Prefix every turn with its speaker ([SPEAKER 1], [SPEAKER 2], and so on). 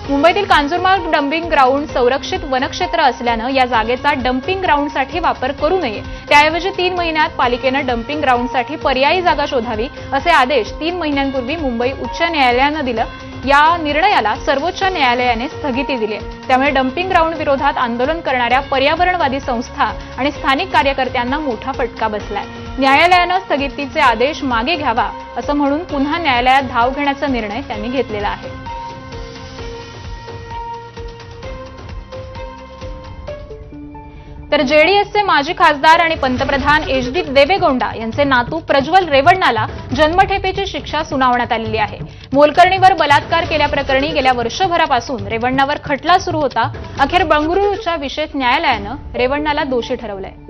[SPEAKER 1] मुंबईतील Kanjurmarg dumping ground संरक्षित वनक्षेत्र असल्यानं या जागेचा डम्पिंग ग्राउंडसाठी वापर करू नये, त्याऐवजी 3 महिन्यात पालिकेनं डम्पिंग ग्राउंडसाठी पर्यायी जागा शोधावी असे आदेश 3 महिन्यांपूर्वी मुंबई उच्च न्यायालयानं दिलं। या निर्णयाला सर्वोच्च न्यायालयाने स्थगिती दिली। त्यामुळे डम्पिंग ग्राउंड विरोधात आंदोलन करणाऱ्या पर्यावरणवादी संस्था आणि स्थानिक कार्यकर्त्यांना मोठा फटका बसलाय। न्यायालयानं स्थगितीचे आदेश मागे घ्यावा असं म्हणून पुन्हा न्यायालयात धाव घेण्याचा निर्णय त्यांनी घेतलेला आहे। तर जेडीएसचे माजी खासदार आणि पंतप्रधान एच.डी. देवेगौडा यांचे नातू प्रज्वल रेवण्णाला जन्मठेपेची शिक्षा सुनावण्यात आलेली आहे। मोलकरणीवर बलात्कार केल्याप्रकरणी गेल्या वर्षभरापासून रेवण्णावर खटला सुरू होता। अखेर बंगळुरूच्या विशेष न्यायालयानं रेवण्णाला दोषी ठरवलंय।